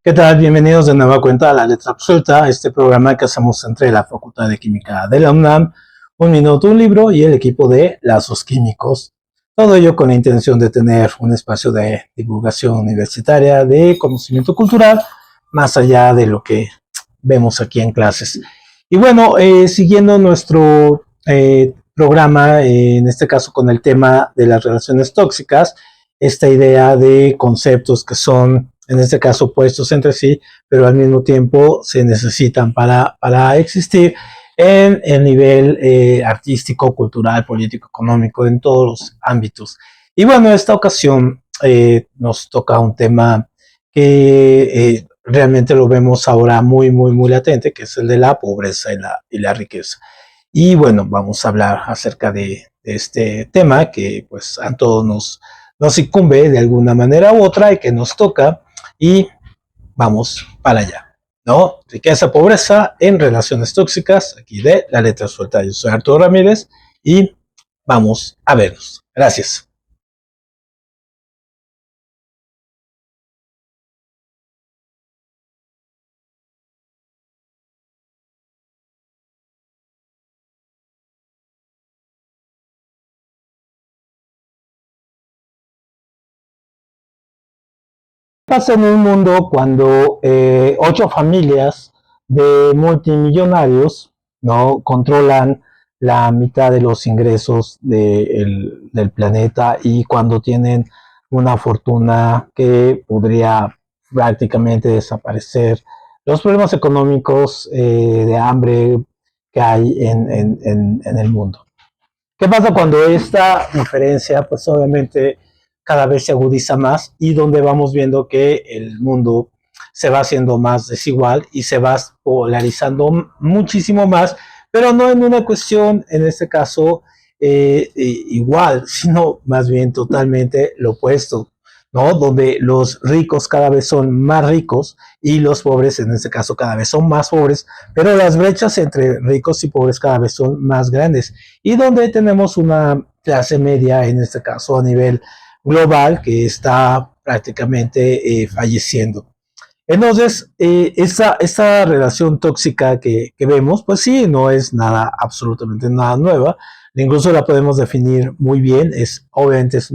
¿Qué tal? Bienvenidos de nueva cuenta a La Letra Absuelta, este programa que hacemos entre la Facultad de Química de la UNAM, Un Minuto, un Libro y el equipo de Lazos Químicos. Todo ello con la intención de tener un espacio de divulgación universitaria, de conocimiento cultural, más allá de lo que vemos aquí en clases. Y bueno, siguiendo nuestro programa, en este caso con el tema de las relaciones tóxicas, esta idea de conceptos que son, en este caso, opuestos entre sí, pero al mismo tiempo se necesitan para existir en el nivel artístico, cultural, político, económico, en todos los ámbitos. Y bueno, esta ocasión nos toca un tema que realmente lo vemos ahora muy latente, que es el de la pobreza y la riqueza. Y bueno, vamos a hablar acerca de este tema que pues a todos nos incumbe de alguna manera u otra y que nos toca, y vamos para allá, ¿no? Riqueza, pobreza en relaciones tóxicas, aquí de La Letra Suelta. Yo soy Arturo Ramírez y vamos a vernos. Gracias. Pasa en un mundo cuando 8 familias de multimillonarios no controlan la mitad de los ingresos del planeta, y cuando tienen una fortuna que podría prácticamente desaparecer, los problemas económicos de hambre que hay en el mundo. ¿Qué pasa cuando esta diferencia, pues obviamente cada vez se agudiza más, y donde vamos viendo que el mundo se va haciendo más desigual y se va polarizando muchísimo más, pero no en una cuestión, en este caso, igual, sino más bien totalmente lo opuesto, ¿no? Donde los ricos cada vez son más ricos y los pobres, en este caso, cada vez son más pobres, pero las brechas entre ricos y pobres cada vez son más grandes, y donde tenemos una clase media, en este caso a nivel global, que está prácticamente falleciendo. Entonces, esta relación tóxica que vemos, pues sí, no es nada, absolutamente nada nueva. Incluso la podemos definir muy bien. Obviamente es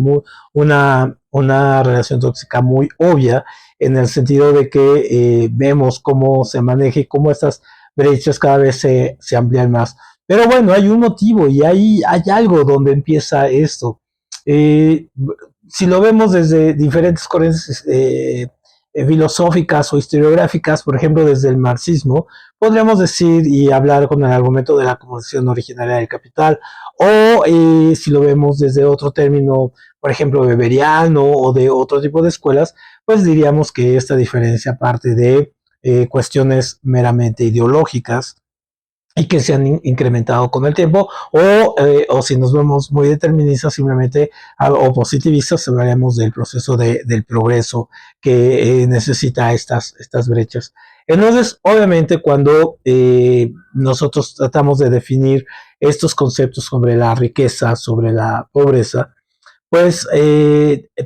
una relación tóxica muy obvia, en el sentido de que vemos cómo se maneja y cómo estas brechas cada vez se amplían más. Pero bueno, hay un motivo y hay algo donde empieza esto. Eh, si lo vemos desde diferentes corrientes filosóficas o historiográficas, por ejemplo, desde el marxismo, podríamos decir y hablar con el argumento de la acumulación originaria del capital, o si lo vemos desde otro término, por ejemplo, weberiano o de otro tipo de escuelas, pues diríamos que esta diferencia parte de cuestiones meramente ideológicas y que se han incrementado con el tiempo, o si nos vemos muy deterministas simplemente o positivistas, hablaremos del proceso del progreso que necesita estas brechas. Entonces, obviamente, cuando nosotros tratamos de definir estos conceptos sobre la riqueza, sobre la pobreza, pues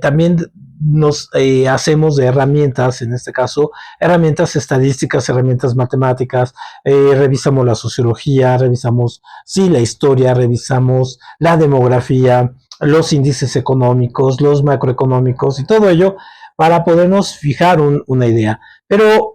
también nos hacemos de herramientas, en este caso, herramientas estadísticas, herramientas matemáticas, revisamos la sociología, revisamos, sí, la historia, revisamos la demografía, los índices económicos, los macroeconómicos y todo ello para podernos fijar una idea. Pero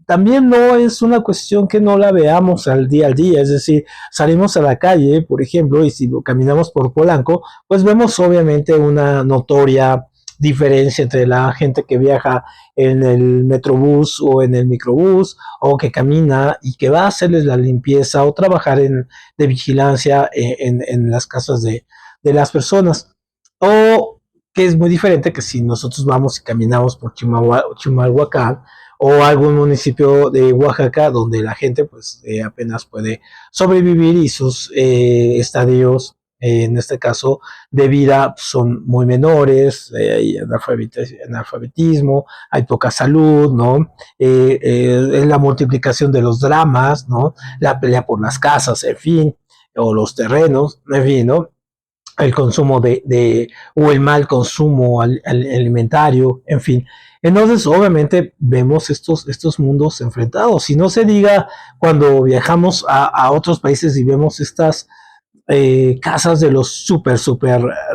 también no es una cuestión que no la veamos al día, es decir, salimos a la calle, por ejemplo, y si caminamos por Polanco, pues vemos obviamente una notoria diferencia entre la gente que viaja en el metrobús o en el microbús, o que camina y que va a hacerles la limpieza o trabajar de vigilancia en las casas de las personas. O que es muy diferente que si nosotros vamos y caminamos por Chimalhuacán o algún municipio de Oaxaca, donde la gente pues apenas puede sobrevivir, y sus estadios, en este caso de vida, son muy menores, hay analfabetismo, hay poca salud, ¿no? Es la multiplicación de los dramas, ¿no? La pelea por las casas, en fin, o los terrenos, en fin, ¿no? el consumo o el mal consumo alimentario, en fin. Entonces, obviamente, vemos estos mundos enfrentados. Y no se diga cuando viajamos a otros países y vemos estas casas de los súper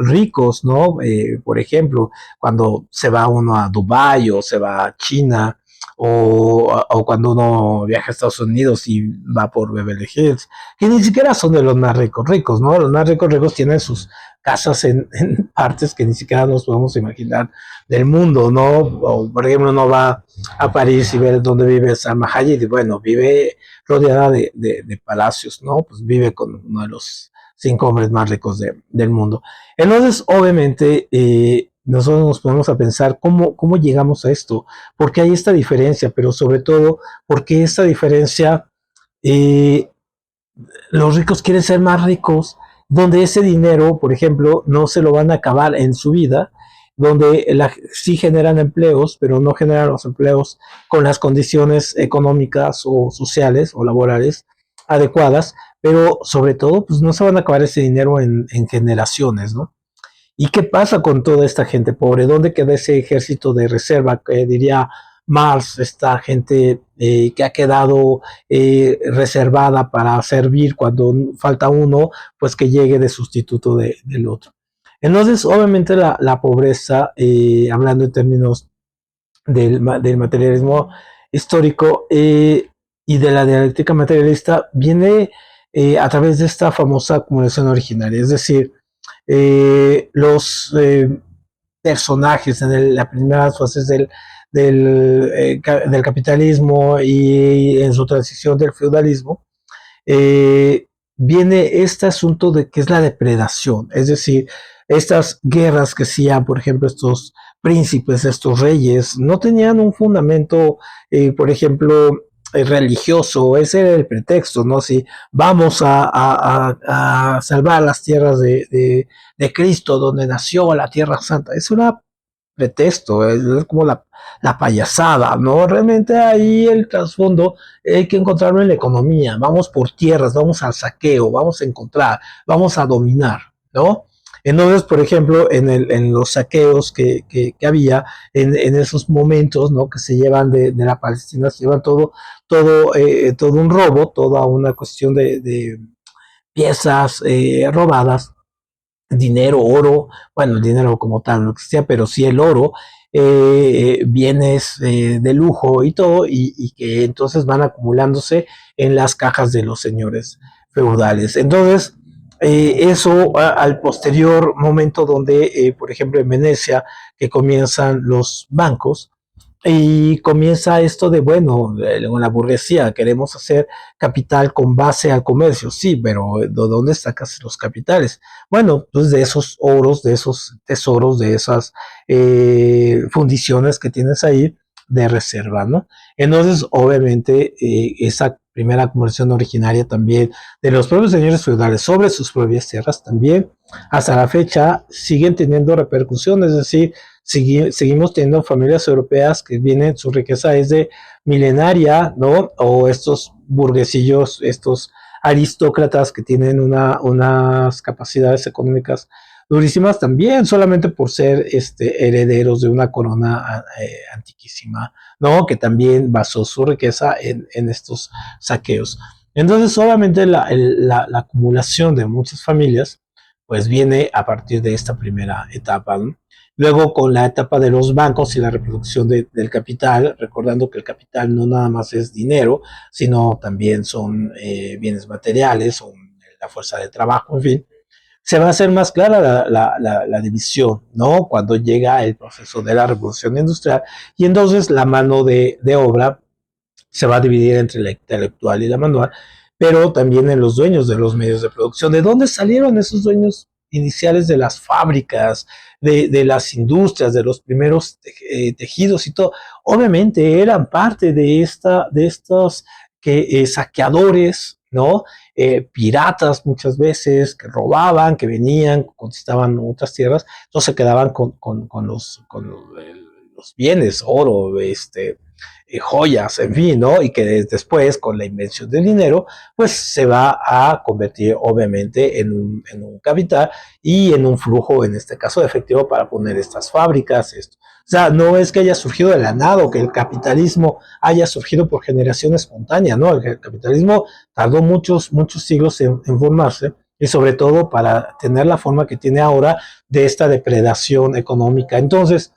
ricos, ¿no? Por ejemplo, cuando se va uno a Dubái o se va a China o cuando uno viaja a Estados Unidos y va por Beverly Hills, que ni siquiera son de los más ricos ricos, ¿no? Los más ricos ricos tienen sus casas en partes que ni siquiera nos podemos imaginar del mundo, ¿no? O, por ejemplo, uno va a París y ve dónde vive Salma Hayek y bueno, vive rodeada de palacios, ¿no? Pues vive con uno de los 5 hombres más ricos del mundo. Entonces, obviamente, nosotros nos ponemos a pensar cómo llegamos a esto, por qué hay esta diferencia, pero sobre todo, por qué esta diferencia, eh, los ricos quieren ser más ricos, donde ese dinero, por ejemplo, no se lo van a acabar en su vida, donde sí generan empleos, pero no generan los empleos con las condiciones económicas o sociales o laborales adecuadas, pero sobre todo, pues no se van a acabar ese dinero en generaciones, ¿no? ¿Y qué pasa con toda esta gente pobre? ¿Dónde queda ese ejército de reserva que diría Mars, esta gente que ha quedado reservada para servir cuando falta uno, pues que llegue de sustituto del otro? Entonces, obviamente la pobreza, hablando en términos del materialismo histórico y de la dialéctica materialista, viene a través de esta famosa acumulación originaria, es decir, los personajes las primeras fases del capitalismo y en su transición del feudalismo, eh, viene este asunto de que es la depredación, es decir, estas guerras que hacían, por ejemplo, estos príncipes, estos reyes, no tenían un fundamento, por ejemplo, religioso, ese era el pretexto, ¿no? Si vamos a salvar las tierras de Cristo, donde nació la Tierra Santa, es una pretexto, es como la payasada, ¿no? Realmente ahí el trasfondo hay que encontrarlo en la economía, vamos por tierras, vamos al saqueo, vamos a encontrar, vamos a dominar, ¿no? Entonces, por ejemplo, en los saqueos que había en esos momentos, ¿no? Que se llevan de la Palestina, se llevan todo un robo, toda una cuestión de piezas robadas, dinero, oro, bueno, el dinero como tal no existía, pero sí el oro, bienes de lujo y todo, y que entonces van acumulándose en las cajas de los señores feudales. Entonces, eso al posterior momento donde, por ejemplo, en Venecia, que comienzan los bancos, y comienza esto de, bueno, la burguesía, queremos hacer capital con base al comercio, sí, pero ¿de dónde sacas los capitales? Bueno, pues de esos oros, de esos tesoros, de esas fundiciones que tienes ahí de reserva, ¿no? Entonces, obviamente, esa primera acumulación originaria también de los propios señores feudales sobre sus propias tierras también, hasta la fecha, siguen teniendo repercusiones, es decir, seguimos teniendo familias europeas que vienen, su riqueza es de milenaria, ¿no? O estos burguesillos, estos aristócratas que tienen unas capacidades económicas durísimas también, solamente por ser herederos de una corona antiquísima, ¿no? Que también basó su riqueza en estos saqueos. Entonces, obviamente, la acumulación de muchas familias, pues viene a partir de esta primera etapa, ¿no? Luego con la etapa de los bancos y la reproducción del capital, recordando que el capital no nada más es dinero, sino también son bienes materiales, son la fuerza de trabajo, en fin, se va a hacer más clara la división, ¿no? Cuando llega el proceso de la revolución industrial y entonces la mano de obra se va a dividir entre la intelectual y la manual, pero también en los dueños de los medios de producción. ¿De dónde salieron esos dueños iniciales de las fábricas, de las industrias, de los primeros tejidos y todo? Obviamente eran parte de estos saqueadores, ¿no? Piratas muchas veces, que robaban, que venían, conquistaban otras tierras, entonces se quedaban con los bienes, oro, joyas, en fin, ¿no? Y que después, con la invención del dinero, pues se va a convertir obviamente en un capital y en un flujo, en este caso de efectivo, para poner estas fábricas, esto. O sea, no es que haya surgido de la nada o que el capitalismo haya surgido por generación espontánea, ¿no? El capitalismo tardó muchos siglos en formarse y sobre todo para tener la forma que tiene ahora de esta depredación económica. Entonces,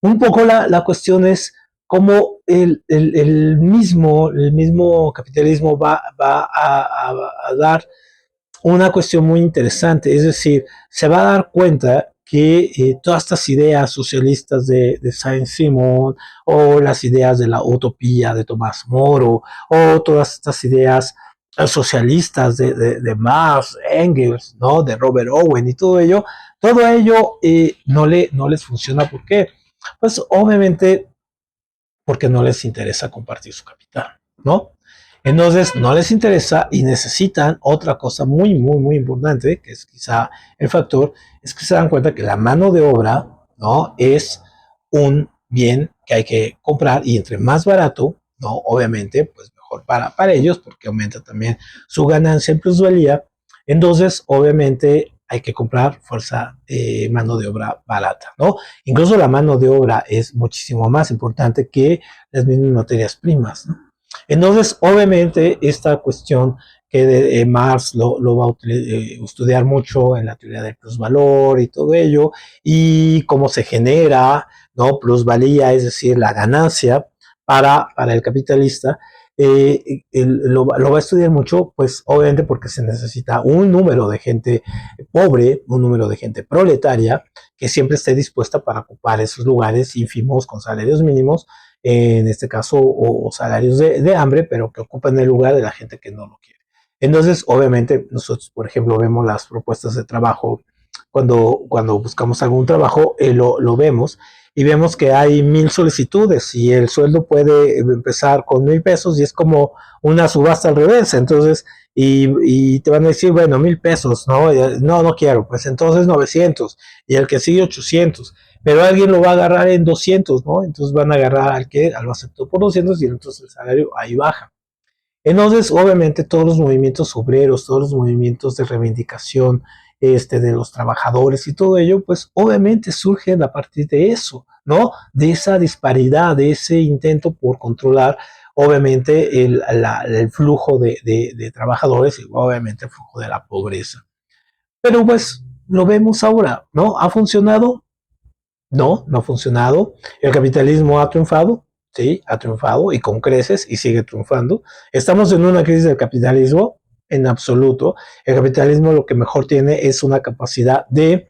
un poco la cuestión es cómo el mismo capitalismo va a dar una cuestión muy interesante, es decir, se va a dar cuenta que todas estas ideas socialistas de Saint-Simon o las ideas de la utopía de Tomás Moro o todas estas ideas socialistas de Marx, Engels, ¿no? De Robert Owen y todo ello no les funciona. ¿Por qué? Pues obviamente porque no les interesa compartir su capital, ¿no? Entonces no les interesa y necesitan otra cosa muy importante, que es quizá el factor, es que se dan cuenta que la mano de obra, ¿no? Es un bien que hay que comprar y entre más barato, ¿no? Obviamente, pues mejor para ellos porque aumenta también su ganancia en plusvalía. Entonces, obviamente, hay que comprar fuerza, mano de obra barata, ¿no? Incluso la mano de obra es muchísimo más importante que las mismas materias primas, ¿no? Entonces, obviamente, esta cuestión que Marx lo va a estudiar mucho en la teoría del plusvalor y todo ello, y cómo se genera, ¿no? Plusvalía, es decir, la ganancia para el capitalista, lo va a estudiar mucho, pues obviamente porque se necesita un número de gente pobre, un número de gente proletaria, que siempre esté dispuesta para ocupar esos lugares ínfimos con salarios mínimos, en este caso, o salarios de hambre, pero que ocupen el lugar de la gente que no lo quiere. Entonces, obviamente, nosotros, por ejemplo, vemos las propuestas de trabajo cuando buscamos algún trabajo, lo vemos y vemos que hay 1000 solicitudes y el sueldo puede empezar con 1000 pesos y es como una subasta al revés. Entonces, y te van a decir, bueno, 1000 pesos, ¿no? No quiero, pues entonces 900 y el que sigue 800, pero alguien lo va a agarrar en 200, ¿no? Entonces van a agarrar al que lo aceptó por 200 y entonces el salario ahí baja. Entonces, obviamente, todos los movimientos obreros, todos los movimientos de reivindicación de los trabajadores y todo ello, pues obviamente surgen a partir de eso, ¿no? De esa disparidad, de ese intento por controlar, obviamente, el flujo de trabajadores y obviamente el flujo de la pobreza. Pero pues lo vemos ahora, ¿no? ¿Ha funcionado? No ha funcionado. El capitalismo ha triunfado, sí, ha triunfado y con creces y sigue triunfando. Estamos en una crisis del capitalismo en absoluto. El capitalismo lo que mejor tiene es una capacidad de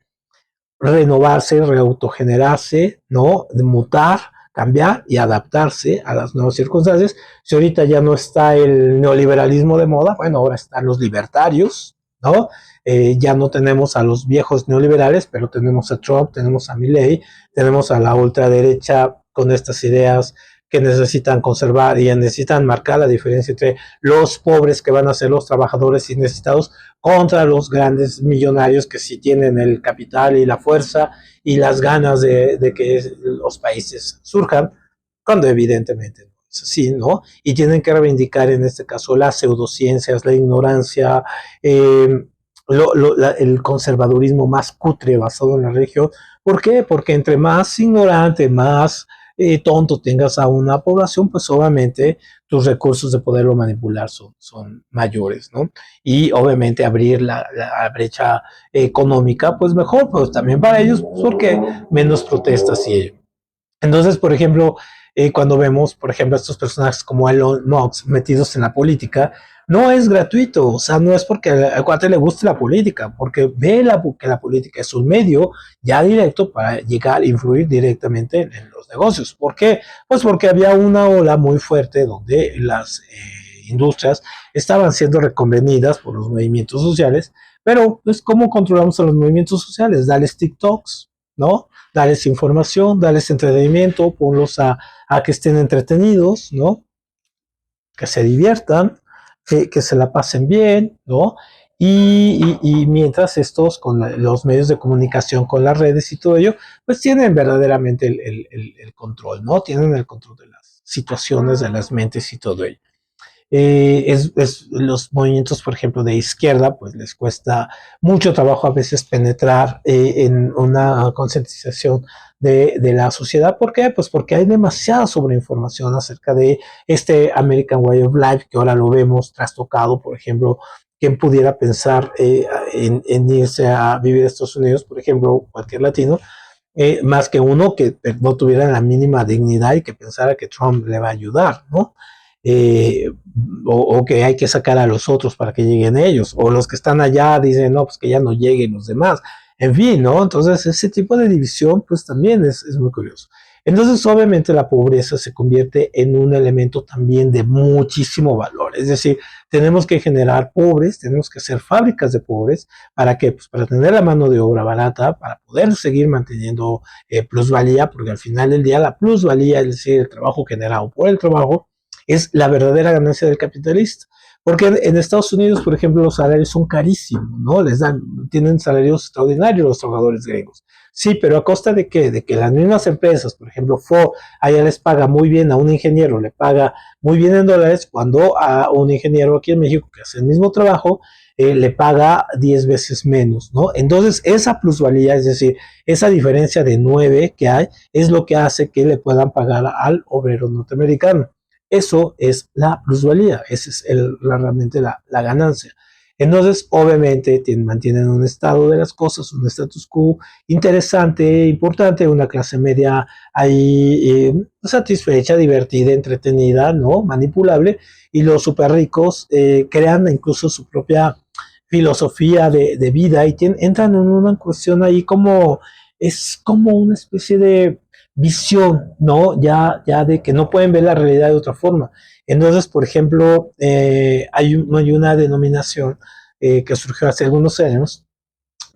renovarse, reautogenerarse, ¿no? De mutar, cambiar y adaptarse a las nuevas circunstancias. Si ahorita ya no está el neoliberalismo de moda, bueno, ahora están los libertarios, ¿no? Ya no tenemos a los viejos neoliberales, pero tenemos a Trump, tenemos a Milley, tenemos a la ultraderecha con estas ideas que necesitan conservar y necesitan marcar la diferencia entre los pobres que van a ser los trabajadores y necesitados contra los grandes millonarios que sí tienen el capital y la fuerza y las ganas de que los países surjan, cuando evidentemente no es así, ¿no? Y tienen que reivindicar en este caso las pseudociencias, la ignorancia, el conservadurismo más cutre basado en la religión. ¿Por qué? Porque entre más ignorante, más tonto tengas a una población, pues obviamente tus recursos de poderlo manipular son mayores, ¿no? Y obviamente abrir la brecha económica, pues mejor, pues también para ellos, porque menos protestas y ello. Entonces, por ejemplo, cuando vemos, por ejemplo, estos personajes como Elon Musk metidos en la política, no es gratuito, o sea, no es porque al cuate le guste la política, porque ve que la política es un medio ya directo para llegar a influir directamente en los negocios. ¿Por qué? Pues porque había una ola muy fuerte donde las industrias estaban siendo reconvenidas por los movimientos sociales, pero pues ¿cómo controlamos a los movimientos sociales? Dales TikToks, ¿no? Darles información, darles entretenimiento, ponlos a que estén entretenidos, ¿no? Que se diviertan, que se la pasen bien, ¿no? y mientras estos, con los medios de comunicación, con las redes y todo ello, pues tienen verdaderamente el control, ¿no? Tienen el control de las situaciones, de las mentes y todo ello. Los movimientos, por ejemplo, de izquierda, pues les cuesta mucho trabajo a veces penetrar en una concientización de la sociedad. ¿Por qué? Pues porque hay demasiada sobreinformación acerca de este American Way of Life, que ahora lo vemos trastocado. Por ejemplo, ¿quién pudiera pensar en irse a vivir a Estados Unidos? Por ejemplo, cualquier latino, más que uno que no tuviera la mínima dignidad y que pensara que Trump le va a ayudar, ¿no? Eh, o que hay que sacar a los otros para que lleguen ellos, o los que están allá dicen, no, pues que ya no lleguen los demás, en fin, ¿no? Entonces ese tipo de división pues también es muy curioso. Entonces obviamente la pobreza se convierte en un elemento también de muchísimo valor, es decir, tenemos que generar pobres, tenemos que hacer fábricas de pobres, ¿para qué? Pues para tener la mano de obra barata, para poder seguir manteniendo plusvalía, porque al final del día la plusvalía, es decir, el trabajo generado por el trabajo, es la verdadera ganancia del capitalista. Porque en Estados Unidos, por ejemplo, los salarios son carísimos, ¿no? Tienen salarios extraordinarios los trabajadores griegos. Sí, pero ¿a costa de qué? De que las mismas empresas, por ejemplo, Ford, allá les paga muy bien a un ingeniero, le paga muy bien en dólares, cuando a un ingeniero aquí en México que hace el mismo trabajo, le paga 10 veces menos, ¿no? Entonces, esa plusvalía, es decir, esa diferencia de 9 que hay, es lo que hace que le puedan pagar al obrero norteamericano. Eso es la plusvalía, esa es realmente la ganancia. Entonces, obviamente, mantienen un estado de las cosas, un status quo interesante, importante, una clase media ahí satisfecha, divertida, entretenida, ¿no? Manipulable, y los super ricos crean incluso su propia filosofía de vida y entran en una cuestión ahí como, es como una especie de visión, ¿no? Ya de que no pueden ver la realidad de otra forma. Entonces, por ejemplo, hay una denominación que surgió hace algunos años,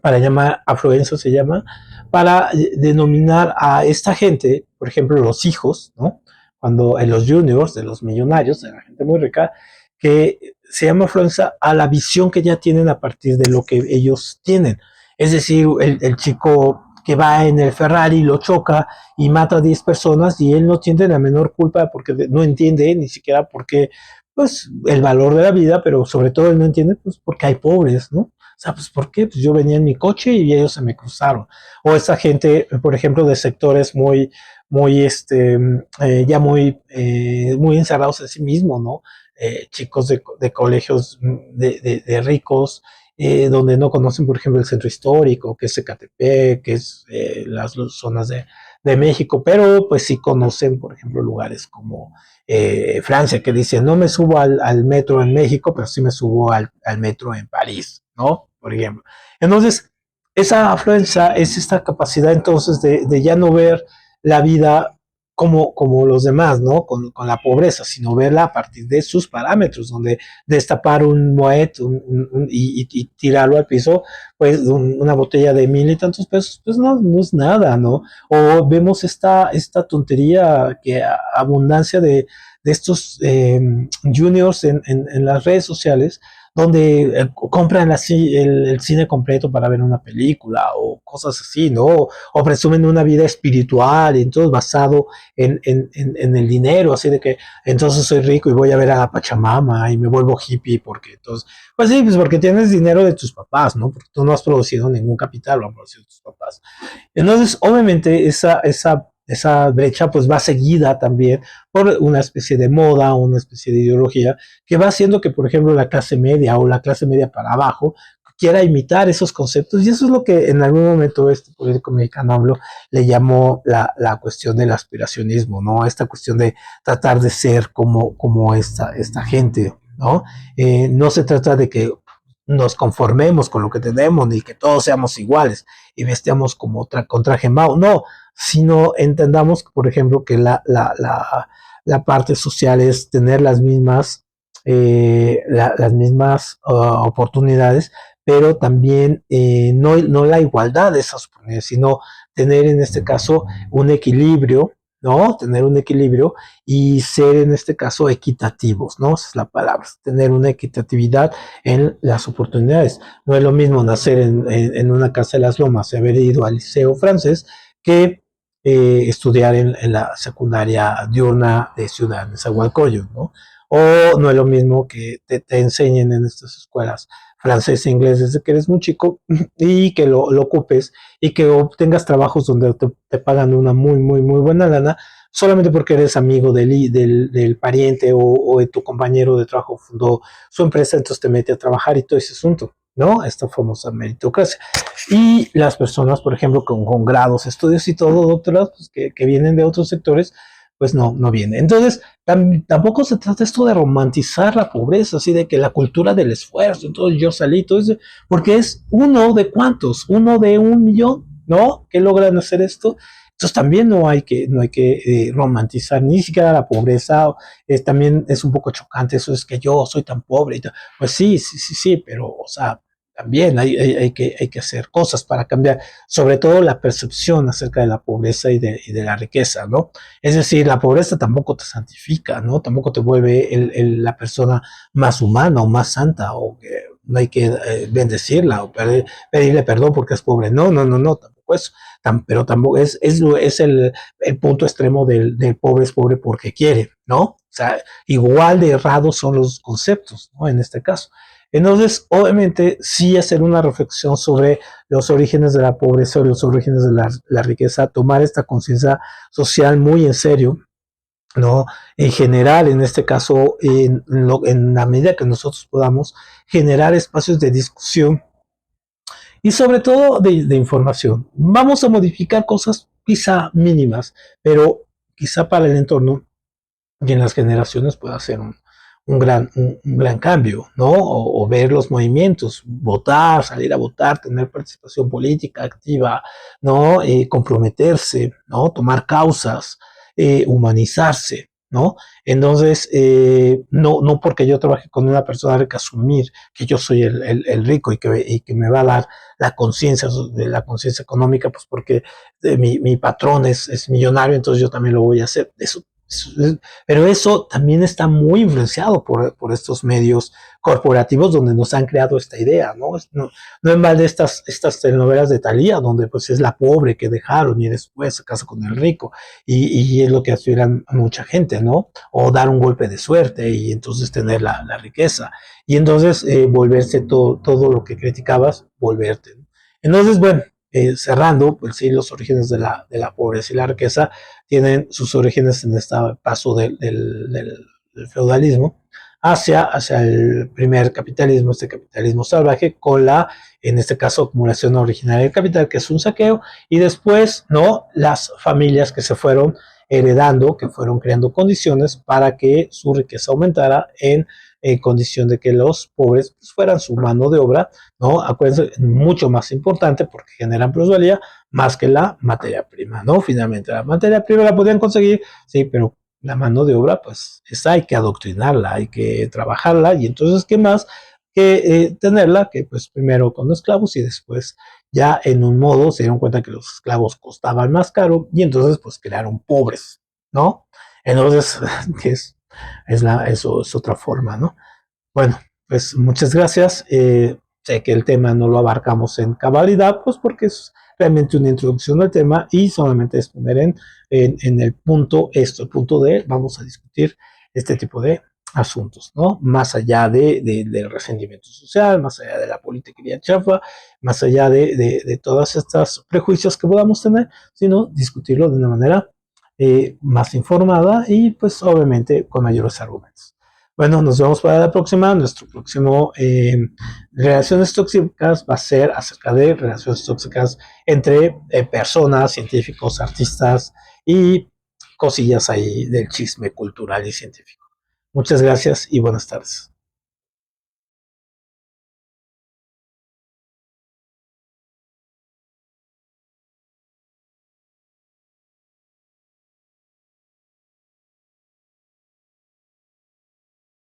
para llamar, afluencia se llama, para denominar a esta gente, por ejemplo, los hijos, ¿no? Cuando en los juniors, de los millonarios, de la gente muy rica, que se llama afluencia a la visión que ya tienen a partir de lo que ellos tienen. Es decir, el chico que va en el Ferrari, lo choca y mata a 10 personas y él no tiene la menor culpa porque no entiende ni siquiera por qué, pues, el valor de la vida, pero sobre todo él no entiende, pues, porque hay pobres, ¿no? O sea, pues, ¿por qué? Pues yo venía en mi coche y ellos se me cruzaron. O esa gente, por ejemplo, de sectores ya muy encerrados en sí mismos, ¿no? Chicos de colegios de ricos, donde no conocen, por ejemplo, el centro histórico, que es Ecatepec, que es las zonas de México, pero pues sí conocen, por ejemplo, lugares como Francia, que dicen, no me subo al metro en México, pero sí me subo al metro en París, ¿no? Por ejemplo. Entonces, esa afluencia es esta capacidad entonces de ya no ver la vida como los demás, ¿no? Con la pobreza, sino verla a partir de sus parámetros, donde destapar un Moet y tirarlo al piso, pues una botella de 1,000 y tantos pesos, pues no es nada, ¿no? O vemos esta tontería, que abundancia de estos juniors en las redes sociales, donde compran el cine completo para ver una película o cosas así, ¿no? O presumen una vida espiritual y entonces basado en el dinero, así de que entonces soy rico y voy a ver a la Pachamama y me vuelvo hippie porque entonces, pues sí, pues porque tienes dinero de tus papás, ¿no? Porque tú no has producido ningún capital, lo han producido tus papás. Entonces, obviamente, esa brecha pues va seguida también por una especie de moda, una especie de ideología que va haciendo que, por ejemplo, la clase media o la clase media para abajo quiera imitar esos conceptos, y eso es lo que en algún momento este político mexicano habló, le llamó la cuestión del aspiracionismo, ¿no? Esta cuestión de tratar de ser como esta gente, ¿no? No se trata de que nos conformemos con lo que tenemos, ni que todos seamos iguales y vestamos como con traje Mao, no, sino entendamos, por ejemplo, que la parte social es tener las mismas oportunidades, pero también no la igualdad de esas oportunidades, sino tener en este caso un equilibrio ¿no? Tener un equilibrio y ser en este caso equitativos, ¿no? Esa es la palabra, tener una equitatividad en las oportunidades. No es lo mismo nacer en una casa de las lomas y haber ido al liceo francés que estudiar en la secundaria diurna de Ciudad de Nezahualcóyotl, ¿no? O no es lo mismo que te enseñen en estas escuelas francés e inglés desde que eres muy chico y que lo ocupes y que obtengas trabajos donde te pagan una muy buena lana solamente porque eres amigo del pariente o de tu compañero de trabajo fundó su empresa, entonces te mete a trabajar y todo ese asunto, ¿no? Esta famosa meritocracia. Y las personas, por ejemplo, con grados, estudios y todo, doctorados, pues, que vienen de otros sectores, pues no viene. Entonces, tampoco se trata esto de romantizar la pobreza, así de que la cultura del esfuerzo, entonces yo salí, todo eso, porque es uno de cuántos, uno de 1 millón, ¿no? Que logran hacer esto. Entonces también no hay que romantizar ni siquiera la pobreza, también es un poco chocante eso, es que yo soy tan pobre, y pues sí, pero, o sea, también hay que hacer cosas para cambiar, sobre todo la percepción acerca de la pobreza y de la riqueza, ¿no? Es decir, la pobreza tampoco te santifica, ¿no? Tampoco te vuelve la persona más humana o más santa, o que no hay que bendecirla o pedirle perdón porque es pobre. No, tampoco eso. Pero tampoco es el punto extremo del pobre es pobre porque quiere, ¿no? O sea, igual de errados son los conceptos, ¿no? En este caso. Entonces, obviamente, sí hacer una reflexión sobre los orígenes de la pobreza, los orígenes de la riqueza, tomar esta conciencia social muy en serio, ¿no? En general, en este caso, en la medida que nosotros podamos, generar espacios de discusión y sobre todo de información. Vamos a modificar cosas quizá mínimas, pero quizá para el entorno y en las generaciones pueda ser un gran cambio, ¿no? O ver los movimientos, votar, salir a votar, tener participación política activa, ¿no? Comprometerse, ¿no? Tomar causas, humanizarse, ¿no? Entonces, no porque yo trabaje con una persona rica, asumir que yo soy el rico y que me va a dar la conciencia económica, pues porque mi patrón es millonario, entonces yo también lo voy a hacer. Pero eso también está muy influenciado por estos medios corporativos donde nos han creado esta idea, ¿no? No en balde estas telenovelas de Thalía, donde pues es la pobre que dejaron y después se casa con el rico, y es lo que aspiran a mucha gente, ¿no? O dar un golpe de suerte y entonces tener la riqueza, y entonces volverse todo lo que criticabas, volverte, ¿no? Entonces, bueno, cerrando, pues sí, los orígenes de la pobreza y la riqueza tienen sus orígenes en este paso del feudalismo hacia el primer capitalismo, este capitalismo salvaje, con en este caso, acumulación originaria del capital, que es un saqueo, y después, ¿no? Las familias que se fueron heredando, que fueron creando condiciones para que su riqueza aumentara en condición de que los pobres pues, fueran su mano de obra, ¿no? Acuérdense, mucho más importante porque generan plusvalía más que la materia prima, ¿no? Finalmente, la materia prima la podían conseguir, sí, pero la mano de obra, pues, esa hay que adoctrinarla, hay que trabajarla, y entonces, ¿qué más que tenerla? Que, pues, primero con los esclavos y después ya en un modo se dieron cuenta que los esclavos costaban más caro y entonces, pues, crearon pobres, ¿no? Entonces, que eso es otra forma, ¿no? Bueno, pues muchas gracias. Sé que el tema no lo abarcamos en cabalidad, pues porque es realmente una introducción al tema y solamente es poner en el punto el punto de vamos a discutir este tipo de asuntos, ¿no? Más allá del resentimiento social, más allá de la política chafa, más allá de todas estas prejuicios que podamos tener, sino discutirlo de una manera más informada y pues obviamente con mayores argumentos. Bueno, nos vemos para la próxima. Nuestro próximo Relaciones Tóxicas va a ser acerca de relaciones tóxicas entre personas, científicos, artistas y cosillas ahí del chisme cultural y científico. Muchas gracias y buenas tardes.